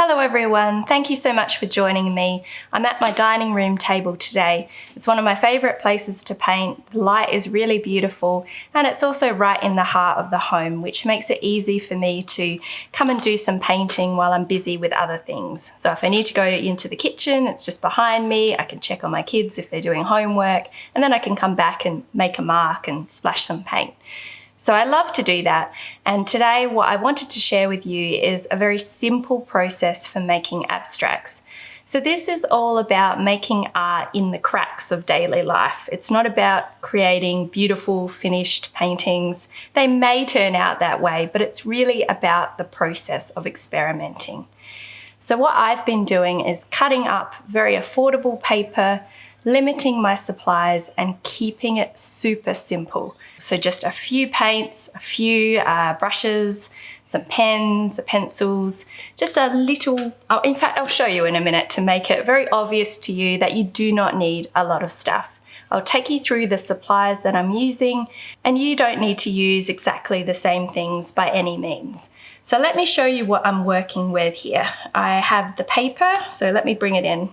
Hello everyone, thank you so much for joining me. I'm at my dining room table today. It's one of my favourite places to paint. The light is really beautiful and it's also right in the heart of the home, which makes it easy for me to come and do some painting while I'm busy with other things. So if I need to go into the kitchen, it's just behind me. I can check on my kids if they're doing homework, and then I can come back and make a mark and splash some paint. So I love to do that, and today what I wanted to share with you is a very simple process for making abstracts. So this is all about making art in the cracks of daily life. It's not about creating beautiful finished paintings. They may turn out that way, but it's really about the process of experimenting. So what I've been doing is cutting up very affordable paper, limiting my supplies and keeping it super simple. So just a few paints, a few brushes, some pens, pencils, just a little, in fact I'll show you in a minute to make it very obvious to you that you do not need a lot of stuff. I'll take you through the supplies that I'm using, and you don't need to use exactly the same things by any means. So let me show you what I'm working with here. I have the paper, so let me bring it in.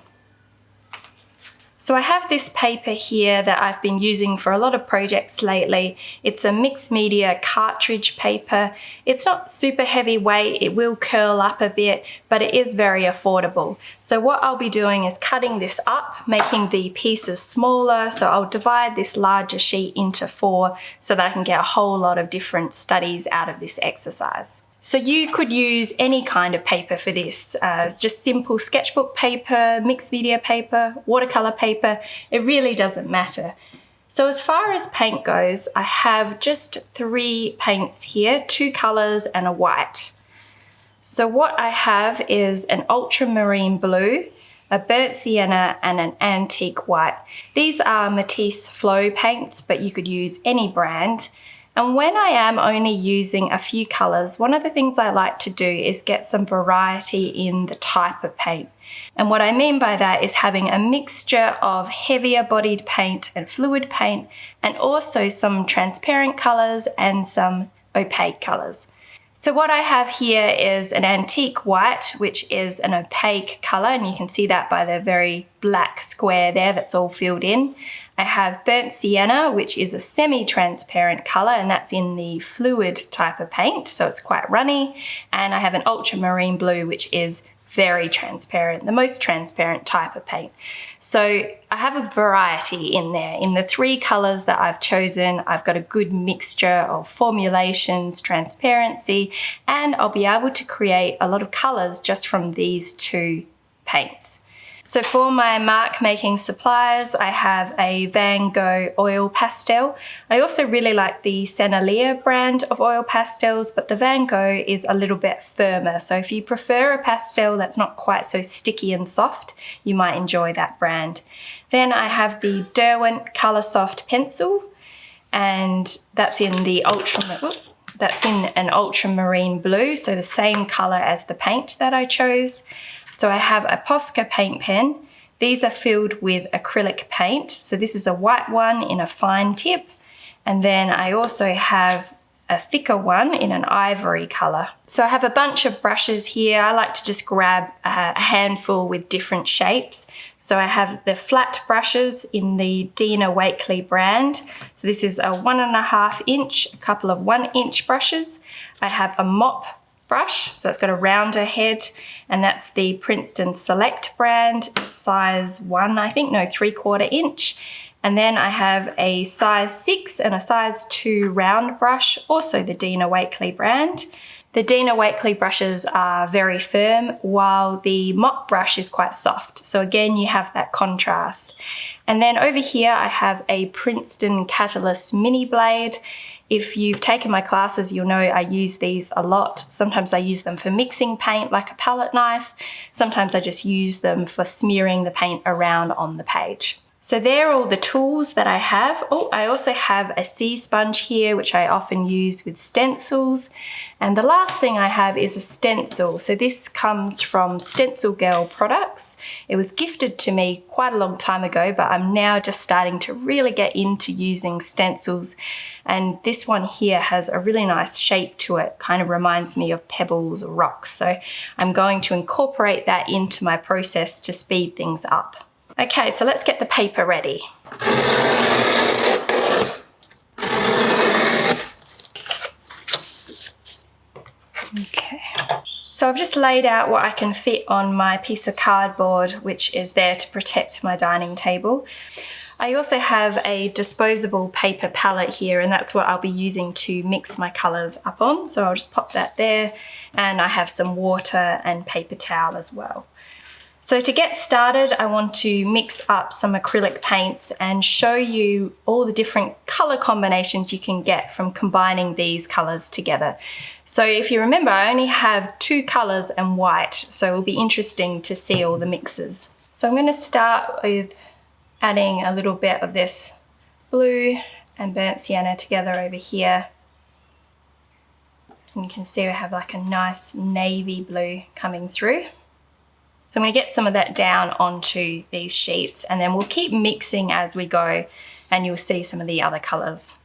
So I have this paper here that I've been using for a lot of projects lately. It's a mixed media cartridge paper. It's not super heavyweight, it will curl up a bit, but it is very affordable. So what I'll be doing is cutting this up, making the pieces smaller. So I'll divide this larger sheet into 4 so that I can get a whole lot of different studies out of this exercise. So you could use any kind of paper for this, just simple sketchbook paper, mixed media paper, watercolor paper, it really doesn't matter. So as far as paint goes, I have just 3 paints here, 2 colors and a white. So what I have is an ultramarine blue, a burnt sienna and an antique white. These are Matisse Flow paints, but you could use any brand. And when I am only using a few colours, one of the things I like to do is get some variety in the type of paint. And what I mean by that is having a mixture of heavier bodied paint and fluid paint, and also some transparent colours and some opaque colours. So what I have here is an antique white, which is an opaque colour, and you can see that by the very black square there that's all filled in. I have burnt sienna, which is a semi-transparent colour, and that's in the fluid type of paint, so it's quite runny. And I have an ultramarine blue, which is very transparent, the most transparent type of paint. So I have a variety in there. In the 3 colours that I've chosen, I've got a good mixture of formulations, transparency, and I'll be able to create a lot of colours just from these 2 paints. So for my mark making supplies, I have a Van Gogh oil pastel. I also really like the Sennelier brand of oil pastels, but the Van Gogh is a little bit firmer. So if you prefer a pastel that's not quite so sticky and soft, you might enjoy that brand. Then I have the Derwent Coloursoft pencil, and that's in an ultramarine blue, so the same colour as the paint that I chose. So I have a Posca paint pen. These are filled with acrylic paint. So this is a white one in a fine tip. And then I also have a thicker one in an ivory colour. So I have a bunch of brushes here. I like to just grab a handful with different shapes. So I have the flat brushes in the Dina Wakley brand. So this is a 1.5 inch, a couple of 1 inch brushes. I have a mop brush, so it's got a rounder head, and that's the Princeton Select brand, size 1, I think, no, 3/4 inch. And then I have a size 6 and a size 2 round brush, also the Dina Wakley brand. The Dina Wakley brushes are very firm, while the mop brush is quite soft. So again, you have that contrast. And then over here, I have a Princeton Catalyst mini blade. If you've taken my classes, you'll know I use these a lot. Sometimes I use them for mixing paint like a palette knife. Sometimes I just use them for smearing the paint around on the page. So there are all the tools that I have. Oh, I also have a C sponge here, which I often use with stencils. And the last thing I have is a stencil. So this comes from Stencil Girl products. It was gifted to me quite a long time ago, but I'm now just starting to really get into using stencils. And this one here has a really nice shape to it, kind of reminds me of pebbles or rocks. So I'm going to incorporate that into my process to speed things up. Okay, so let's get the paper ready. Okay, so I've just laid out what I can fit on my piece of cardboard, which is there to protect my dining table. I also have a disposable paper palette here, and that's what I'll be using to mix my colours up on. So I'll just pop that there, and I have some water and paper towel as well. So to get started, I want to mix up some acrylic paints and show you all the different colour combinations you can get from combining these colours together. So if you remember, I only have 2 colours and white, so it'll be interesting to see all the mixes. So I'm going to start with adding a little bit of this blue and burnt sienna together over here. And you can see we have like a nice navy blue coming through. So I'm going to get some of that down onto these sheets, and then we'll keep mixing as we go, and you'll see some of the other colours.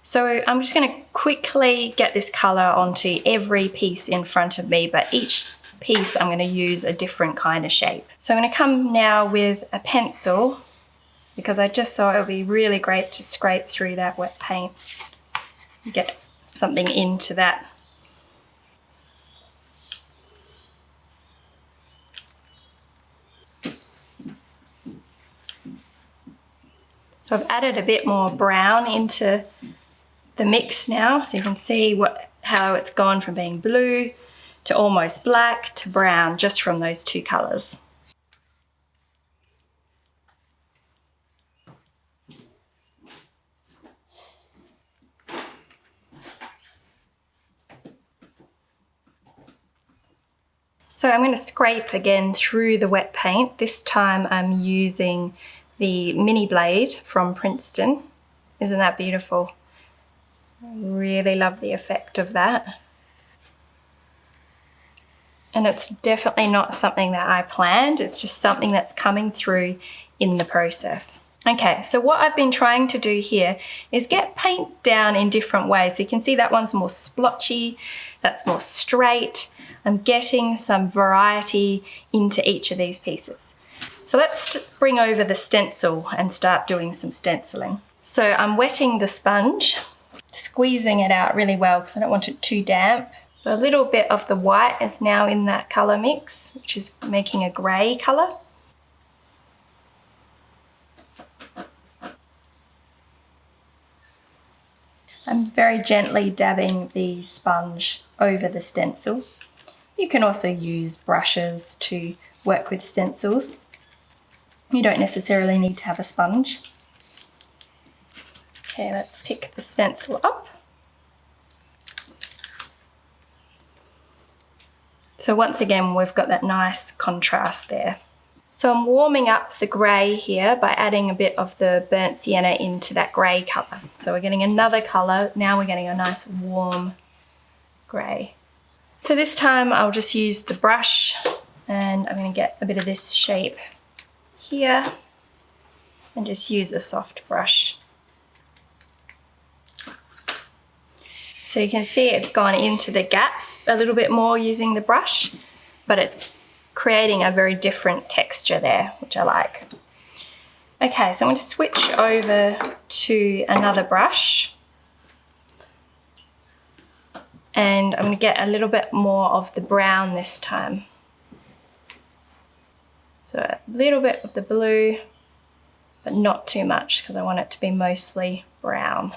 So I'm just going to quickly get this colour onto every piece in front of me, but each piece I'm going to use a different kind of shape. So I'm going to come now with a pencil, because I just thought it would be really great to scrape through that wet paint, get something into that. So I've added a bit more brown into the mix now, so you can see how it's gone from being blue to almost black to brown just from those 2 colours. So I'm going to scrape again through the wet paint. This time I'm using the mini blade from Princeton. Isn't that beautiful? I really love the effect of that. And it's definitely not something that I planned, it's just something that's coming through in the process. Okay, so what I've been trying to do here is get paint down in different ways. So you can see that one's more splotchy, that's more straight. I'm getting some variety into each of these pieces. So let's bring over the stencil and start doing some stenciling. So I'm wetting the sponge, squeezing it out really well because I don't want it too damp. So a little bit of the white is now in that colour mix, which is making a grey colour. I'm very gently dabbing the sponge over the stencil. You can also use brushes to work with stencils. You don't necessarily need to have a sponge. Okay, let's pick the stencil up. So once again, we've got that nice contrast there. So I'm warming up the grey here by adding a bit of the burnt sienna into that grey colour. So we're getting another colour. Now we're getting a nice warm grey. So this time I'll just use the brush, and I'm going to get a bit of this shape here and just use a soft brush. So you can see it's gone into the gaps a little bit more using the brush, but it's creating a very different texture there, which I like. Okay, so I'm going to switch over to another brush, and I'm going to get a little bit more of the brown this time. So a little bit of the blue, but not too much because I want it to be mostly brown.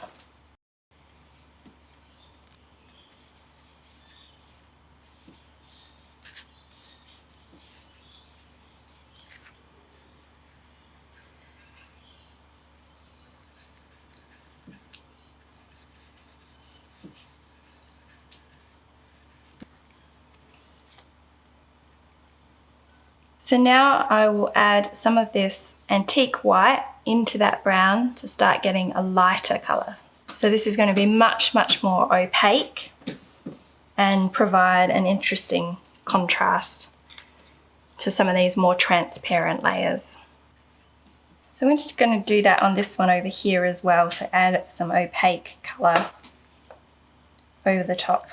So now I will add some of this antique white into that brown to start getting a lighter colour. So this is going to be much, much more opaque and provide an interesting contrast to some of these more transparent layers. So we're just going to do that on this one over here as well, so add some opaque colour over the top.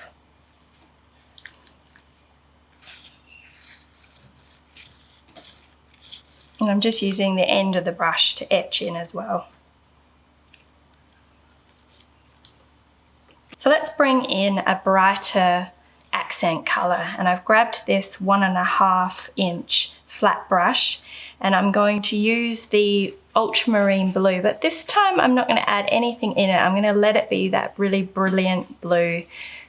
And I'm just using the end of the brush to etch in as well. So let's bring in a brighter accent colour, and I've grabbed this 1.5 inch flat brush, and I'm going to use the ultramarine blue, but this time I'm not going to add anything in it. I'm going to let it be that really brilliant blue,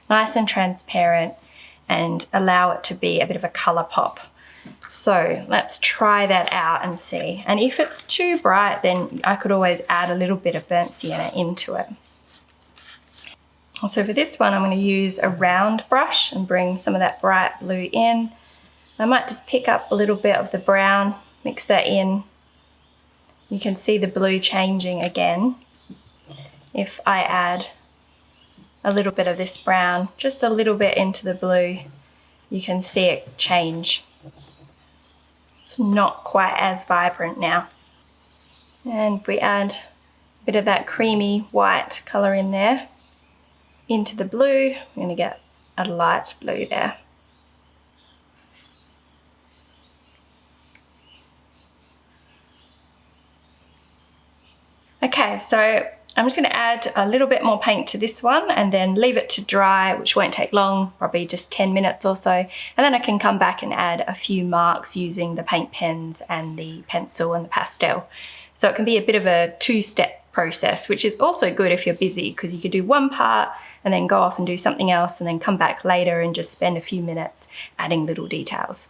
nice and transparent, and allow it to be a bit of a colour pop. So let's try that out and see. And if it's too bright, then I could always add a little bit of burnt sienna into it. So for this one, I'm going to use a round brush and bring some of that bright blue in. I might just pick up a little bit of the brown, mix that in. You can see the blue changing again. If I add a little bit of this brown, just a little bit into the blue, you can see it change. It's not quite as vibrant now. And if we add a bit of that creamy white colour in there, into the blue, we're going to get a light blue there. Okay, so I'm just going to add a little bit more paint to this one and then leave it to dry, which won't take long, probably just 10 minutes or so. And then I can come back and add a few marks using the paint pens and the pencil and the pastel. So it can be a bit of a two-step process, which is also good if you're busy, because you could do one part and then go off and do something else and then come back later and just spend a few minutes adding little details.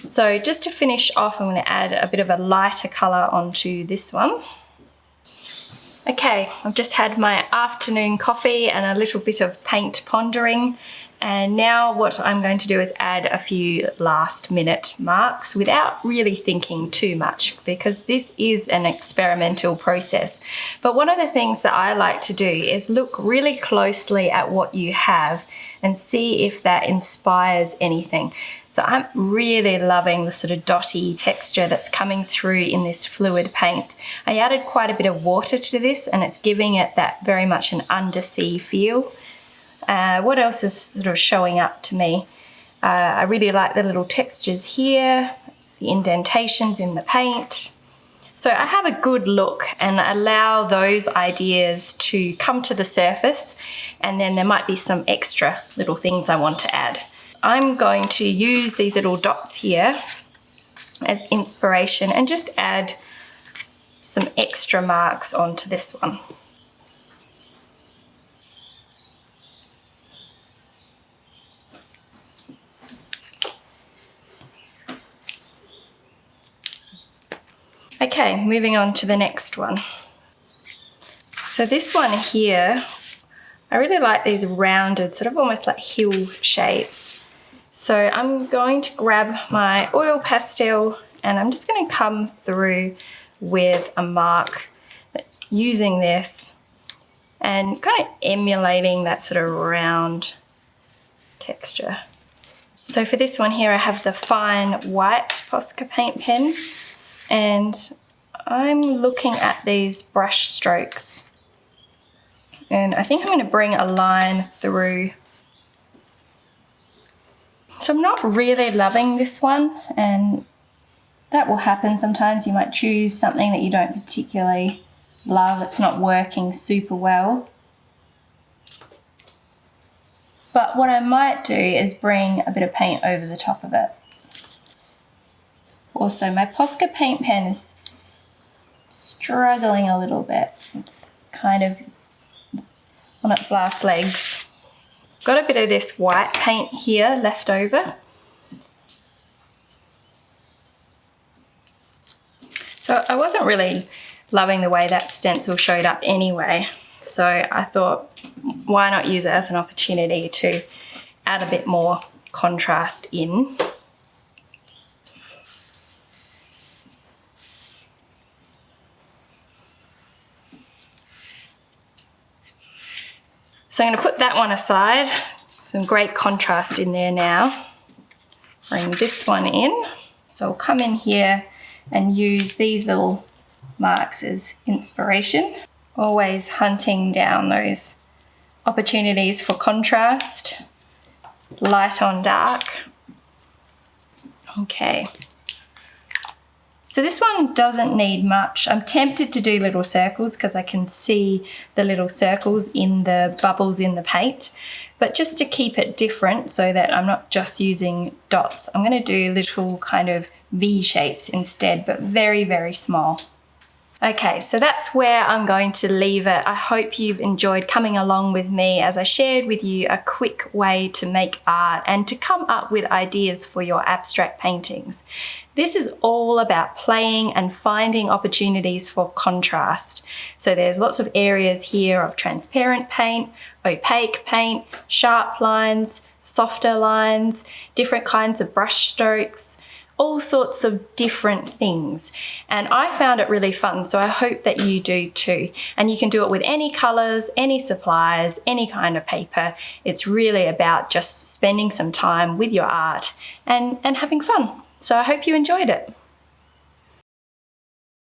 So just to finish off, I'm going to add a bit of a lighter colour onto this one. Okay, I've just had my afternoon coffee and a little bit of paint pondering, and now what I'm going to do is add a few last minute marks without really thinking too much, because this is an experimental process. But one of the things that I like to do is look really closely at what you have and see if that inspires anything. So I'm really loving the sort of dotty texture that's coming through in this fluid paint. I added quite a bit of water to this, and it's giving it that very much an undersea feel. What else is sort of showing up to me? I really like the little textures here, the indentations in the paint. So I have a good look and allow those ideas to come to the surface, and then there might be some extra little things I want to add. I'm going to use these little dots here as inspiration and just add some extra marks onto this one. Okay, moving on to the next one. So this one here, I really like these rounded, sort of almost like hill shapes. So I'm going to grab my oil pastel and I'm just going to come through with a mark using this and kind of emulating that sort of round texture. So for this one here, I have the fine white Posca paint pen, and I'm looking at these brush strokes, and I think I'm going to bring a line through. So I'm not really loving this one, and that will happen sometimes. You might choose something that you don't particularly love. It's not working super well. But what I might do is bring a bit of paint over the top of it. Also, my Posca paint pen is struggling a little bit. It's kind of on its last legs. Got a bit of this white paint here left over. So I wasn't really loving the way that stencil showed up anyway. So I thought, why not use it as an opportunity to add a bit more contrast in. So I'm going to put that one aside. Some great contrast in there now. Bring this one in. So I'll come in here and use these little marks as inspiration. Always hunting down those opportunities for contrast. Light on dark. Okay. So this one doesn't need much. I'm tempted to do little circles because I can see the little circles in the bubbles in the paint. But just to keep it different so that I'm not just using dots, I'm going to do little kind of V shapes instead, but very, very small. Okay, so that's where I'm going to leave it. I hope you've enjoyed coming along with me as I shared with you a quick way to make art and to come up with ideas for your abstract paintings. This is all about playing and finding opportunities for contrast. So there's lots of areas here of transparent paint, opaque paint, sharp lines, softer lines, different kinds of brush strokes, all sorts of different things. And I found it really fun, so I hope that you do too. And you can do it with any colors, any supplies, any kind of paper. It's really about just spending some time with your art and having fun. So I hope you enjoyed it.